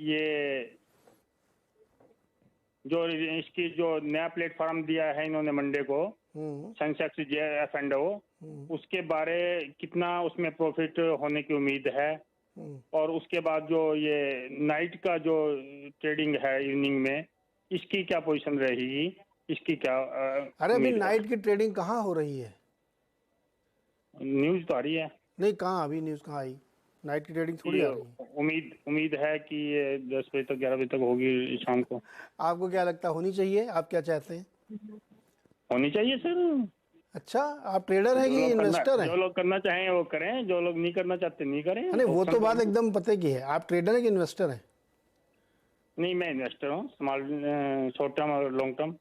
ये जो इसकी जो नया प्लेटफॉर्म दिया है इन्होंने मंडे को, सेंसेक्स JFNO, उसके बारे कितना उसमें प्रॉफिट होने की उम्मीद है, और उसके बाद जो ये नाइट का जो ट्रेडिंग है इवनिंग में, इसकी क्या पोजीशन रहेगी, इसकी क्या अरे अभी नाइट की ट्रेडिंग कहाँ हो रही है? न्यूज तो आ रही है। नहीं, कहाँ अभी न्यूज कहाँ आई? नाइट की ट्रेडिंग थोड़ी आ रही है। उम्मीद है कि ये 10 बजे तक 11 बजे तक होगी शाम को। आपको क्या लगता है, होनी चाहिए? आप क्या चाहते हैं? होनी चाहिए सर। अच्छा, आप ट्रेडर हैं कि इन्वेस्टर हैं? जो लोग करना चाहें वो करें, जो लोग नहीं करना चाहते नहीं करें। नहीं, वो तो बात एकदम पते की है। आप ट्रेडर हैं कि इन्वेस्टर हैं? नहीं, मैं इन्वेस्टर हूँ, स्मॉल, शॉर्ट टर्म और लॉन्ग टर्म।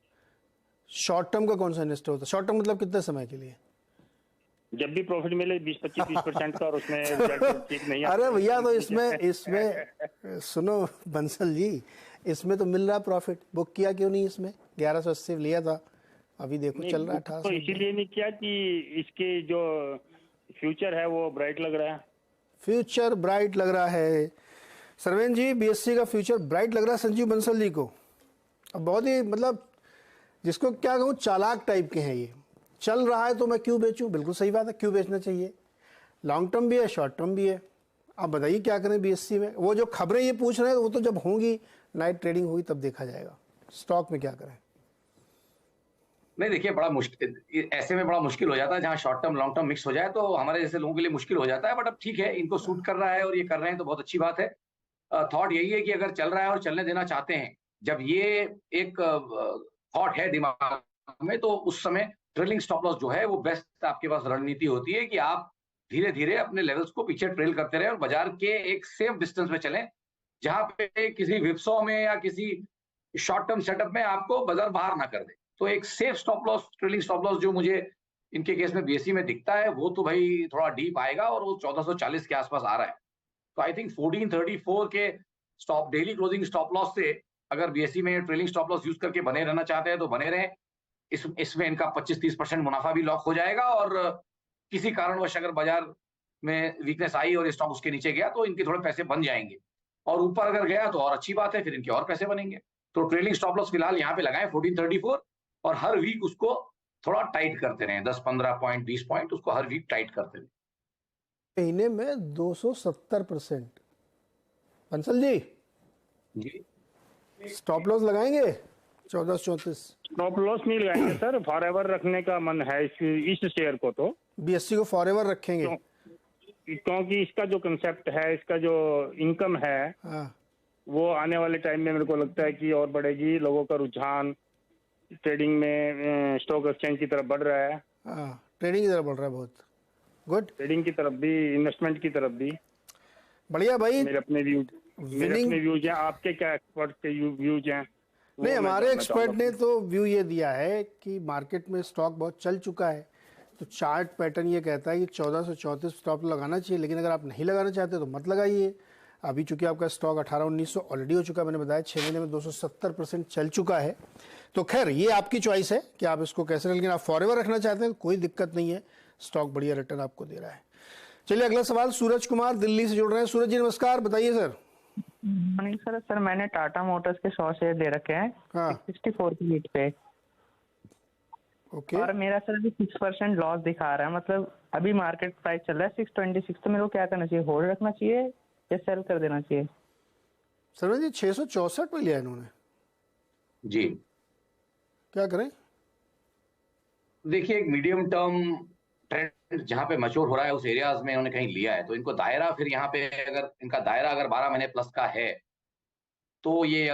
शॉर्ट टर्म का कौन सा इन्वेस्टर होता है? शॉर्ट टर्म मतलब कितने समय के लिए? जब भी प्रॉफिट मिले 20-25-30% का, और उसमें रिजल्ट ठीक नहीं आता। अरे भैया, तो इसमें सुनो बंसल जी, इसमें तो मिल रहा प्रॉफिट। बुक किया क्यों नहीं? इसमें 1180 लिया था, अभी देखो चल रहा है 1800। तो इसीलिए नहीं किया कि इसके जो फ्यूचर है वो ब्राइट लग रहा है। फ्यूचर ब्राइट लग रहा है सरवेन जी, BSE का फ्यूचर ब्राइट लग रहा है संजीव बंसल जी को। अब बहुत ही मतलब जिसको क्या कहूँ, चालाक टाइप के हैं ये। चल रहा है तो मैं क्यों बेचूं? बिल्कुल सही बात है, क्यों बेचना चाहिए? लॉन्ग टर्म भी है, शॉर्ट टर्म भी है। आप बताइए क्या करें BSE में? वो जो खबरें ये पूछ रहे हैं वो तो जब होंगी, नाइट ट्रेडिंग होगी तब देखा जाएगा। स्टॉक में क्या करें? नहीं देखिए, बड़ा मुश्किल, ऐसे में बड़ा मुश्किल हो जाता है। जहां short term long term mix हो जाए तो हमारे जैसे लोगों के लिए मुश्किल हो जाता है। बट अब ठीक है, इनको सूट कर रहा है और ये कर रहे हैं तो बहुत अच्छी बात है। थॉट यही है कि अगर चल रहा है और चलने देना चाहते हैं, जब ये एक थॉट है दिमाग में, तो उस समय ट्रेलिंग स्टॉप लॉस जो है वो बेस्ट आपके पास रणनीति होती है कि आप धीरे धीरे अपने लेवल्स को पीछे ट्रेल करते रहे और बाजार के एक सेफ डिस्टेंस में चलें, जहां पे किसी विप्सो में या किसी शॉर्ट टर्म सेटअप में आपको बाजार बाहर ना कर दे। तो एक safe stop loss, trailing stop loss जो मुझे इनके केस में BSE में दिखता है, वो तो भाई थोड़ा डीप आएगा और वो 1440 के आसपास आ रहा है। तो आई थिंक 1434 के stop daily closing stop loss से अगर BSE में ट्रेलिंग स्टॉप लॉस यूज करके बने रहना चाहते हैं तो बने रहें। इसमें इनका 25-30% मुनाफा भी लॉक हो जाएगा, और किसी कारणवश अगर बाजार में वीकनेस आई और स्टॉक उसके नीचे गया तो इनके थोड़े पैसे बन जाएंगे, और ऊपर अगर गया तो और अच्छी बात है, फिर इनके और पैसे बनेंगे। तो ट्रेलिंग स्टॉप लॉस फिलहाल यहाँ पे लगाएं 1434, और हर वीक उसको थोड़ा टाइट करते रहे, 10-15 पॉइंट 20 पॉइंट उसको हर वीक टाइट करते रहे। महीने में 270%। बंसल जी स्टॉप लॉस लगाएंगे 1434? स्टॉप लॉस नहीं लगाएंगे सर, फॉर एवर रखने का मन है इस शेयर को। तो BSE को फॉर एवर रखेंगे क्योंकि इसका जो कंसेप्ट है, इसका जो इनकम है, वो आने वाले टाइम में मेरे को लगता है कि और बढ़ेगी। लोगों का रुझान ट्रेडिंग में स्टॉक एक्सचेंज की तरफ बढ़ रहा है। ट्रेडिंग की तरफ बढ़ रहा है, बहुत गुड। ट्रेडिंग की तरफ भी, इन्वेस्टमेंट की तरफ भी। बढ़िया भाई। मेरे अपने व्यूज हैं, आपके क्या एक्सपर्ट के व्यूज हैं? नहीं, हमारे एक्सपर्ट ने तो व्यू ये दिया है कि मार्केट में स्टॉक बहुत चल चुका है, तो चार्ट पैटर्न ये कहता है कि 1434 स्टॉप लगाना चाहिए, लेकिन अगर आप नहीं लगाना चाहते तो मत लगाइए। अभी चूंकि आपका स्टॉक 1800-1900 ऑलरेडी हो चुका है, मैंने बताया 6 महीने में 270% चल चुका है। तो खैर ये आपकी चॉइस है कि आप इसको कैसे, लेकिन आप फॉरएवर रखना चाहते हैं तो कोई दिक्कत नहीं है, स्टॉक बढ़िया रिटर्न आपको दे रहा है। चलिए अगला सवाल सूरज कुमार दिल्ली से जुड़ रहे हैं। सूरज जी नमस्कार, बताइए सर। नहीं सर, मैंने टाटा मोटर्स के 100 शेयर ले रखे हैं 64 की लीड पे। ओके। और मेरा सर अभी 6% लॉस दिखा रहा है। मतलब अभी मार्केट प्राइस चल रहा है 626, तो मेरे को क्या करना चाहिए? होल्ड रखना चाहिए या सेल कर देना चाहिए? सर जी 664 पे लिया इन्होंने जी, क्या करें? देखिए, एक मीडियम टर्म ट्रेंड जहां पे मैच्योर हो रहा है उस एरियाज में इन्होंने कहीं लिया है, तो इनको दायरा, फिर यहाँ पे अगर इनका दायरा अगर 12 महीने प्लस का है तो ये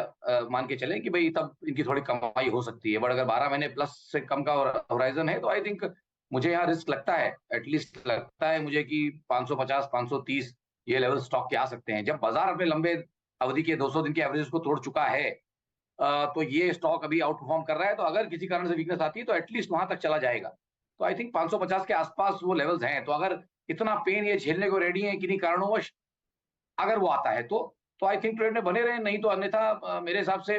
मान के चलें कि भाई तब इनकी थोड़ी कमाई हो सकती है। बट अगर 12 महीने प्लस से कम का होराइजन है तो आई थिंक मुझे यहाँ रिस्क लगता है, एटलीस्ट लगता है मुझे कि 550-530 ये लेवल स्टॉक के आ सकते हैं। जब बाजार अपने लंबे अवधि के 200 दिन के एवरेज को तोड़ चुका है, तो ये स्टॉक अभी आउट परफॉर्म कर रहा है, तो अगर किसी कारण से वीकनेस आती है तो एटलीस्ट वहां तक चला जाएगा। तो आई थिंक 550 के आसपास वो लेवल्स हैं। तो अगर इतना पेन ये झेलने को रेडी है किन्हीं कारणों, अगर वो आता है तो आई थिंक ट्रेड में बने रहे, नहीं तो अन्यथा मेरे हिसाब से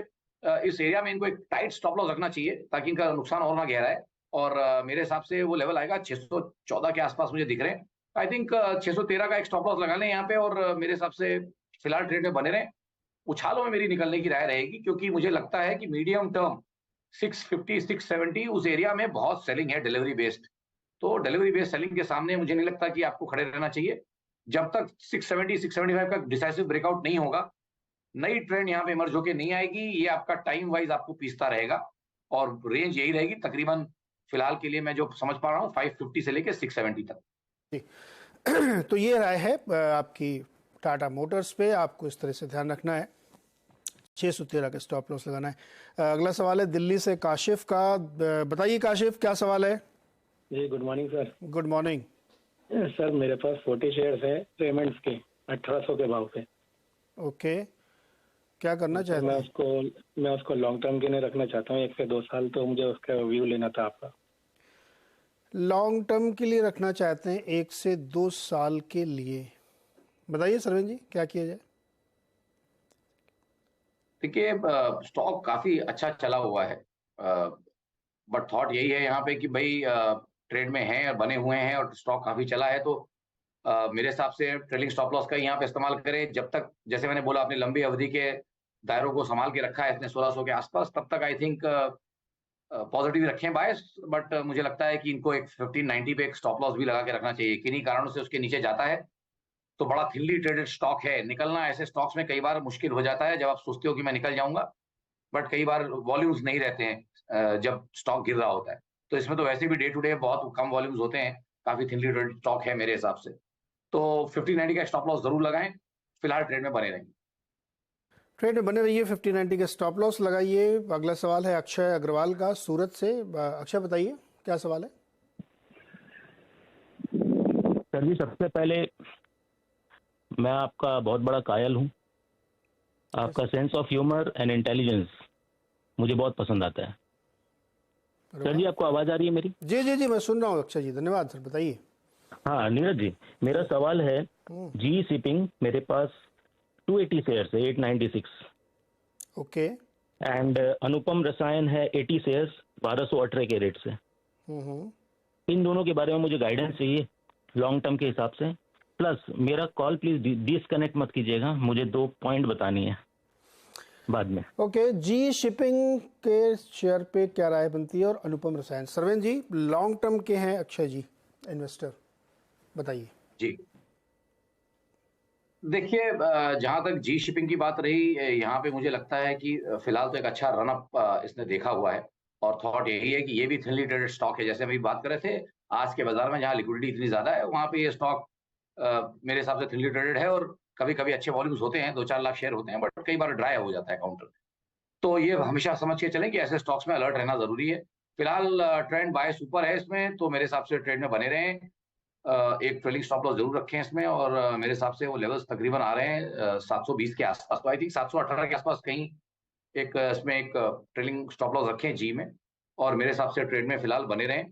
इस एरिया में इनको एक टाइट स्टॉप लॉस रखना चाहिए ताकि इनका नुकसान और ना गहरा है। और मेरे हिसाब से वो लेवल आएगा 614 के आसपास मुझे दिख रहे हैं। आई थिंक 613 का एक स्टॉप लॉस लगा लें यहाँ पे, और मेरे हिसाब से फिलहाल ट्रेड में बने रहें। उछालों में मेरी निकलने की राय रहेगी, क्योंकि मुझे लगता है कि मीडियम टर्म 650 670 उस एरिया में बहुत सेलिंग है डिलीवरी बेस्ड। तो डिलीवरी बेस्ड सेलिंग के सामने मुझे नहीं लगता कि आपको खड़े रहना चाहिए। जब तक 670 675 का डिसाइसिव ब्रेकआउट नहीं होगा, नई ट्रेंड यहाँ पे इमर्ज होके नहीं आएगी, ये आपका टाइम वाइज आपको पीसता रहेगा और रेंज यही रहेगी तकरीबन। फिलहाल के लिए मैं जो समझ पा रहा हूँ 550 से लेके 670 तक। तो ये राय है आपकी टाटा मोटर्स पे, आपको इस तरह से ध्यान रखना है, 613 का स्टॉप लॉस लगाना है। अगला सवाल है दिल्ली से काशिफ का। बताइए काशिफ, क्या सवाल है? जी good morning sir. Good morning sir, मेरे पास 40 शेयर्स है पेमेंट्स के 1800 के भाव पे। ओके, क्या करना चाहते हैं? मैं उसको लॉन्ग टर्म के लिए रखना चाहता हूँ, 1 से 2 साल, तो मुझे उसका व्यू लेना था आपका। लॉन्ग टर्म के लिए रखना चाहते हैं 1 से 2 साल के लिए, बताइए सरवीन जी क्या किया जाए? देखिए, स्टॉक काफी अच्छा चला हुआ है, बट थॉट यही है यहाँ पे कि भाई ट्रेड में हैं और बने हुए हैं और स्टॉक काफी चला है, तो मेरे हिसाब से ट्रेलिंग स्टॉप लॉस का यहाँ पे इस्तेमाल करें। जब तक, जैसे मैंने बोला, अपनी लंबी अवधि के दायरों को संभाल के रखा है इसने 1600 के आसपास, तब तक आई थिंक पॉजिटिव रखें बायस। बट मुझे लगता है कि इनको एक 1590 पे एक स्टॉप लॉस भी लगा के रखना चाहिए। किन्हीं कारणों से उसके नीचे जाता है तो बड़ा थिनली ट्रेडेड स्टॉक है, निकलना ऐसे स्टॉक्स में कई बार मुश्किल हो जाता है जब आप सोचते हो कि मैं निकल जाऊंगा, बट कई बार वॉल्यूम्स नहीं रहते हैं जब स्टॉक गिर रहा होता है। तो इसमें तो वैसे भी डे टू डे बहुत कम वॉल्यूम्स होते हैं, काफी थिनली ट्रेडेड स्टॉक है मेरे हिसाब से। तो 1590 का स्टॉप लॉस जरूर लगाएं, फिलहाल ट्रेड में बने रहेंगे। ट्रेड में बने रहिए, 1590 का स्टॉप लॉस लगाइए। अगला सवाल है अक्षय अग्रवाल का सूरत से। अक्षय बताइए क्या सवाल है? सर जी, सबसे पहले मैं आपका बहुत बड़ा कायल हूँ। आपका sense of humour and intelligence मुझे बहुत पसंद आता है। सर जी, आपको आवाज आ रही है मेरी? जी जी जी, मैं सुन रहा हूँ अक्षय जी, धन्यवाद सर, बताइए। हाँ नीरज जी, मेरा सवाल है जी शिपिंग, मेरे पास 280 शेयर्स है 896। ओके। एंड अनुपम रसायन है 80 शेयर्स 1218 के रेट से। इन दोनों के बारे में मुझे गाइडेंस चाहिए लॉन्ग टर्म के हिसाब से। प्लस मेरा कॉल प्लीज डिसकनेक्ट मत कीजिएगा, मुझे 2 पॉइंट बतानी है बाद में। ओके, जी शिपिंग के शेयर पे क्या राय बनती है और अनुपम रसायन? सरवेन जी लॉन्ग टर्म के हैं अक्षय जी इन्वेस्टर, बताइए। जी देखिए, जहां तक जी शिपिंग की बात रही, यहाँ पे मुझे लगता है कि फिलहाल तो एक अच्छा रनअप इसने देखा हुआ है और थॉट यही है कि ये भी थिनली ट्रेडेड स्टॉक है। जैसे अभी बात कर रहे थे, आज के बाजार में जहाँ लिक्विडिटी इतनी ज्यादा है वहां पे ये स्टॉक मेरे हिसाब से थिनली ट्रेडेड है और कभी कभी अच्छे वॉल्यूम्स होते हैं, 2-4 लाख शेयर होते हैं, बट कई बार ड्राई हो जाता है काउंटर। तो ये हमेशा समझ के चलें कि ऐसे स्टॉक्स में अलर्ट रहना जरूरी है। फिलहाल ट्रेंड बायस ऊपर है इसमें, तो मेरे हिसाब से ट्रेड में बने रहें। एक ट्रेलिंग स्टॉप लॉस जरूर रखें इसमें, और मेरे हिसाब से वो लेवल्स तकरीबन आ रहे हैं 720 के आसपास, तो आई थिंक 718 के आसपास कहीं एक इसमें एक ट्रेलिंग स्टॉप लॉस रखें जी में, और मेरे हिसाब से ट्रेड में फिलहाल बने रहें,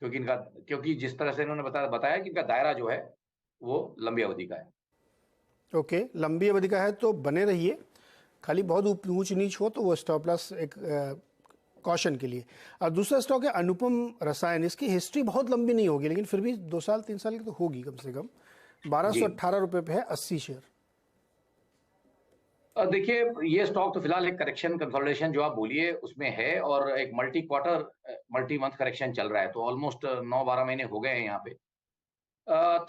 क्योंकि जिस तरह से इन्होंने बताया कि इनका दायरा जो है वो लंबी अवधि का है। ओके, लंबी अवधि का है तो बने रहिए, खाली बहुत ऊंच नीच हो तो वो स्टॉप लॉस एक कॉशन के लिए। और दूसरा स्टॉक है अनुपम रसायन। इसकी हिस्ट्री बहुत लंबी नहीं होगी, लेकिन फिर भी 2 साल 3 साल की तो होगी कम से कम। 1218 रुपए पे है, 80 शेयर। देखिए, ये स्टॉक तो फिलहाल एक करेक्शन कंसोलिडेशन जो आप बोलिए उसमें है, और एक multi quarter multi month correction चल रहा है, तो ऑलमोस्ट 9-12 महीने हो गए हैं यहाँ पे।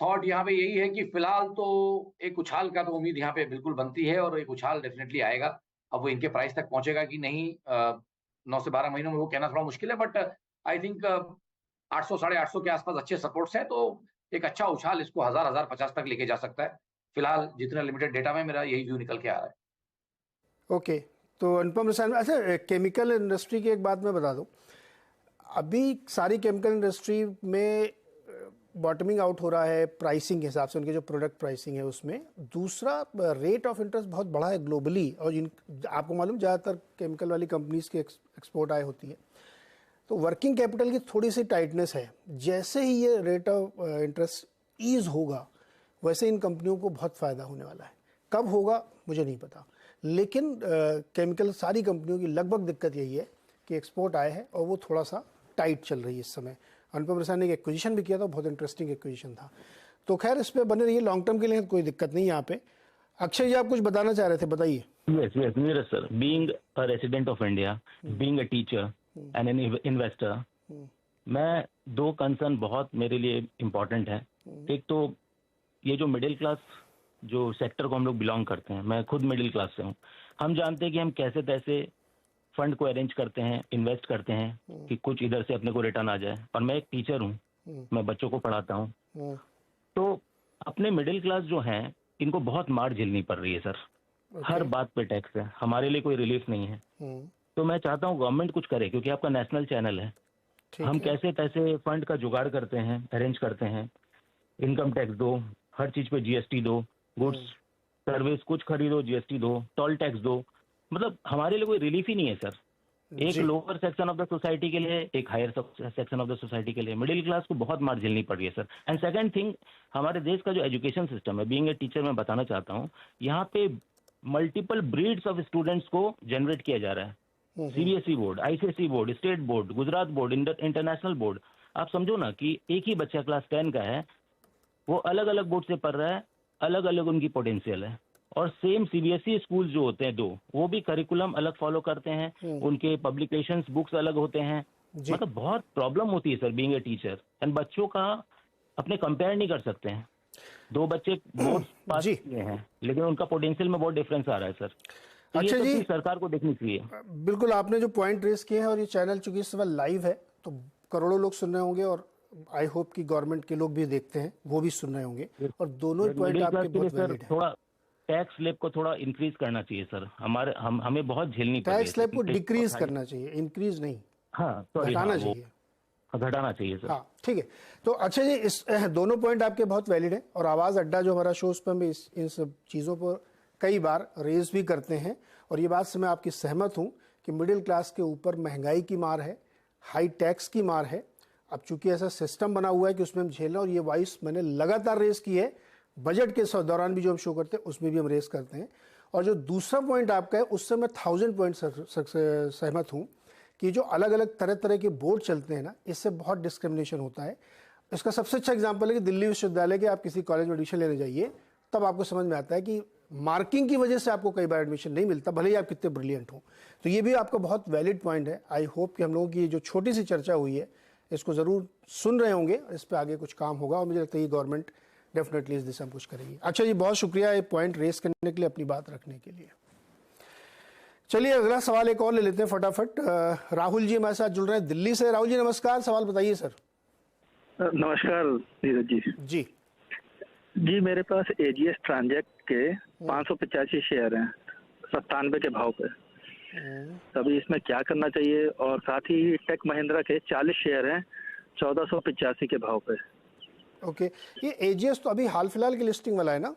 थॉट यहाँ पे यही है कि फिलहाल तो एक उछाल का तो उम्मीद यहाँ पे बिल्कुल बनती है, और एक उछाल डेफिनेटली आएगा। अब वो इनके प्राइस तक पहुंचेगा कि नहीं 9 से 12 महीनों में, वो कहना थोड़ा मुश्किल है, बट आई थिंक 800 850 के आसपास अच्छे सपोर्ट्स हैं, तो एक अच्छा उछाल इसको 1050 तक लेके जा सकता है। फिलहाल जितना लिमिटेड डेटा में मेरा यही व्यू निकल के आ रहा है। ओके, तो अनुपम रसायन। अच्छा, केमिकल इंडस्ट्री की एक बात मैं बता दूं, अभी सारी केमिकल इंडस्ट्री में बॉटमिंग आउट हो रहा है प्राइसिंग के हिसाब से, उनके जो प्रोडक्ट प्राइसिंग है उसमें। दूसरा, रेट ऑफ इंटरेस्ट बहुत बड़ा है ग्लोबली, और आपको मालूम ज़्यादातर केमिकल वाली कंपनीज की एक्सपोर्ट आय होती है, तो वर्किंग कैपिटल की थोड़ी सी टाइटनेस है। जैसे ही ये रेट ऑफ इंटरेस्ट ईज होगा, वैसे इन कंपनियों को बहुत फ़ायदा होने वाला है। कब होगा मुझे नहीं पता, लेकिन केमिकल सारी कंपनियों की लगभग दिक्कत यही है कि एक्सपोर्ट आय है और वो थोड़ा सा टाइट चल रही है इस समय। अनुपम रसायन ने एक एक्विजिशन भी किया था, बहुत इंटरेस्टिंग एक्विजिशन था। तो खैर इस पर बने रहिए, लॉन्ग टर्म के लिए कोई दिक्कत नहीं यहाँ पे। अक्षय जी, आप कुछ बताना चाह रहे थे, बताइए। Yes, Neeraj sir, being a resident of India, being a teacher and an investor, मैं दो कंसर्न बहुत मेरे लिए इम्पोर्टेंट है। एक तो ये जो मिडिल क्लास जो सेक्टर को हम लोग बिलोंग करते हैं, मैं खुद मिडिल क्लास से हूँ, हम जानते हैं कि हम कैसे तैसे फंड को अरेंज करते हैं, इन्वेस्ट करते हैं कि कुछ इधर से अपने को रिटर्न आ जाए। और मैं एक टीचर हूँ, मैं बच्चों को पढ़ाता हूँ, तो अपने मिडिल क्लास जो हैं इनको बहुत मार झेलनी पड़ रही है सर। हर बात पे टैक्स है, हमारे लिए कोई रिलीफ नहीं है। तो मैं चाहता हूँ गवर्नमेंट कुछ करे, क्योंकि आपका नेशनल चैनल है। हम कैसे तैसे फंड का जुगाड़ करते हैं, अरेंज करते हैं, इनकम टैक्स दो, हर चीज पे जीएसटी दो, गुड्स सर्विस कुछ खरीदो जीएसटी दो, टोल टैक्स दो, मतलब हमारे लिए कोई रिलीफ ही नहीं है सर। एक lower section of the society के लिए, एक higher section of the society के लिए, मिडिल क्लास को बहुत मार झेलनी पड़ रही है सर। एंड सेकंड थिंग, हमारे देश का जो एजुकेशन सिस्टम है, बीइंग ए टीचर मैं बताना चाहता हूँ, यहाँ पे मल्टीपल ब्रीड्स ऑफ स्टूडेंट्स को जनरेट किया जा रहा है। CBSE board, ICSE board, state board, Gujarat board, international board. आप समझो ना कि एक ही बच्चा क्लास 10 का है, वो अलग अलग बोर्ड से पढ़ रहा है, अलग अलग उनकी पोटेंशियल है। और सेम सीबीएसई स्कूल जो होते हैं दो, वो भी करिकुलम अलग फॉलो करते हैं, उनके पब्लिकेशंस बुक्स अलग होते हैं। मतलब बहुत प्रॉब्लम होती है sir being a teacher. And बच्चों का अपने कंपेयर नहीं कर सकते हैं। दो बच्चे बोर्ड पास किए हैं, लेकिन उनका पोटेंशियल में बहुत डिफरेंस आ रहा है सर। तो अच्छा जी, सरकार को देखनी चाहिए। बिल्कुल, आपने जो पॉइंट रेस किए हैं, और ये चैनल चूंकि इस समय लाइव है तो करोड़ों लोग सुन रहे होंगे, और आई होप कि गवर्नमेंट के लोग भी देखते हैं, वो भी सुन रहे होंगे, और दोनों पॉइंट आपके बहुत वैलिड है। थोड़ा टैक्स स्लैब को थोड़ा इंक्रीज करना चाहिए सर। हमें बहुत झेलनी पड़ रही है। टैक्स स्लैब को डिक्रीज करना चाहिए, इंक्रीज नहीं। हाँ, घटाना चाहिए, घटाना चाहिए सर। हाँ, ठीक है। तो अच्छा जी, इस दोनों पॉइंट आपके बहुत वैलिड है, और आवाज़ अड्डा जो हमारा शो, उस पर हम इन सब चीज़ों पर कई बार रेज भी करते हैं, और ये बात से मैं आपकी सहमत हूँ कि मिडिल क्लास के ऊपर महंगाई की मार है, हाई टैक्स की मार है। अब चूंकि ऐसा सिस्टम बना हुआ है कि उसमें हम झेलना, और ये वॉइस मैंने लगातार रेस की है, बजट के दौरान भी जो हम शो करते हैं उसमें भी हम रेस करते हैं। और जो दूसरा पॉइंट आपका है, उससे मैं 1000 पॉइंट सहमत हूँ कि जो अलग अलग तरह तरह के बोर्ड चलते हैं ना, इससे बहुत डिस्क्रिमिनेशन होता है। इसका सबसे अच्छा एग्जाम्पल है कि दिल्ली विश्वविद्यालय के आप किसी कॉलेज में एडमिशन लेने जाइए, तब आपको समझ में आता है कि मार्किंग की वजह से आपको कई बार एडमिशन नहीं मिलता, भले ही आप कितने ब्रिलियंट हो। तो ये भी आपका बहुत वैलिड पॉइंट है। आई होप कि हम लोगों की जो छोटी सी चर्चा हुई है, इसको ज़रूर सुन रहे होंगे, इस पर आगे कुछ काम होगा, और मुझे लगता है ये गवर्नमेंट डेफिनेटली इस दिशा में कुछ करेगी। अच्छा जी, बहुत शुक्रिया ये पॉइंट रेस करने के लिए, अपनी बात रखने के लिए। चलिए अगला सवाल एक और ले लेते हैं फटाफट। राहुल जी हमारे साथ जुड़ रहे हैं दिल्ली से। राहुल जी नमस्कार, सवाल बताइए सर। नमस्कार नीरज जी। जी मेरे पास एजीएस ट्रांजेक्ट के 585 शेयर हैं 97 के भाव पे। तभी इसमें क्या करना चाहिए? और साथ ही टेक महिंद्रा के 40 शेयर हैं 1485 के भाव पे। ओके, ये एजीएस तो अभी हाल फिलहाल की लिस्टिंग वाला है ना?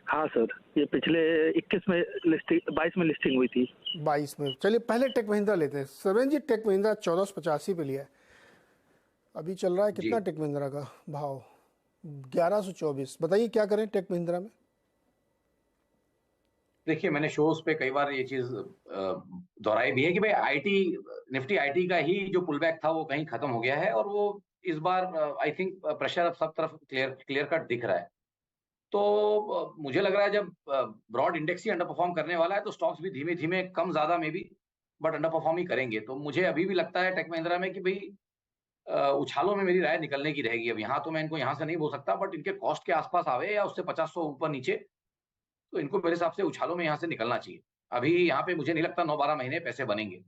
हाँ सर, ये पिछले 22 में लिस्टिंग हुई थी। 22 में। चलिए पहले टेक महिंद्रा लेते हैं। सरवेन जी, टेक महिंद्रा 1485 पे लिया है, अभी चल रहा है कितना टेक महिंद्रा का भाव? 1124। बताइए क्या करें टेक महिंद्रा में? देखिए, मैंने शोज पे कई बार ये चीज दोहराई भी है कि भाई निफ्टी आईटी का ही जो पुल बैक था वो कहीं खत्म हो गया है, और वो इस बार आई थिंक प्रेशर अब सब तरफ क्लियर कट दिख रहा है। तो मुझे लग रहा है जब ब्रॉड इंडेक्स ही अंडर परफॉर्म करने वाला है, तो स्टॉक्स भी धीमे धीमे कम ज्यादा में भी बट अंडर परफॉर्म ही करेंगे। तो मुझे अभी भी लगता है टेक महिंद्रा में कि भाई उछालों में मेरी राय निकलने की रहेगी। अब यहाँ तो मैं इनको यहाँ से नहीं बोल सकता, बट इनके कॉस्ट के आसपास आवे या उससे 50-100 ऊपर नीचे, तो इनको मेरे हिसाब से उछालों में यहाँ से निकलना चाहिए। अभी यहाँ पे मुझे नहीं लगता 9-12 महीने पैसे बनेंगे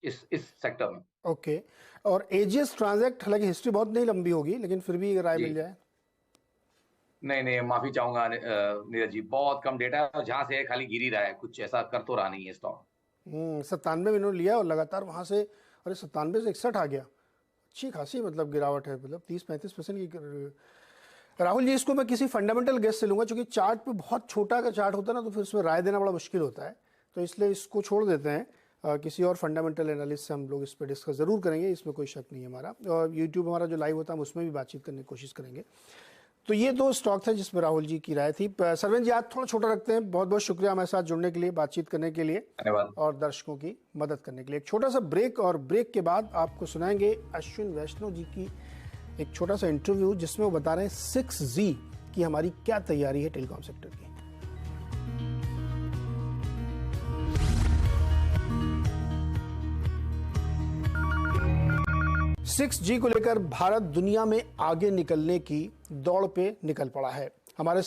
इस सेक्टर में। ओके, और एजीएस ट्रांजेक्ट, हालांकि हिस्ट्री बहुत नहीं लंबी होगी, लेकिन फिर भी राय मिल जाए। नहीं, माफी चाहूंगा नीरज जी, बहुत कम डेटा है और जहाँ से खाली गिर ही रहा है, कुछ ऐसा कर तो रहा नहीं है स्टॉक। 97 में इन्होंने लिया और लगातार वहां से, अरे 97 से 61 आ गया, अच्छी खासी मतलब गिरावट है, मतलब 30-35% की। राहुल जी, इसको मैं किसी फंडामेंटल गेस से लूंगा, क्योंकि चार्ट पे बहुत छोटा का चार्ट होता है ना, तो फिर उसमें राय देना बड़ा मुश्किल होता है, तो इसलिए इसको छोड़ देते हैं। किसी और फंडामेंटल एनालिस्ट से हम लोग इस पर डिस्कस ज़रूर करेंगे, इसमें कोई शक नहीं है हमारा। और यूट्यूब हमारा जो लाइव होता है हम उसमें भी बातचीत करने की कोशिश करेंगे। तो ये दो स्टॉक थे जिसमें राहुल जी की राय थी। सरवेन जी, आज थोड़ा छोटा रखते हैं। बहुत बहुत शुक्रिया हमारे साथ जुड़ने के लिए, बातचीत करने के लिए और दर्शकों की मदद करने के लिए। एक छोटा सा ब्रेक, और ब्रेक के बाद आपको सुनाएंगे अश्विन वैष्णव जी की एक छोटा सा इंटरव्यू, जिसमें वो बता रहे हैं 6G की हमारी क्या तैयारी है टेलीकॉम सेक्टर की। 6G को लेकर भारत दुनिया में आगे निकलने की दौड़ पे निकल पड़ा है। हमारे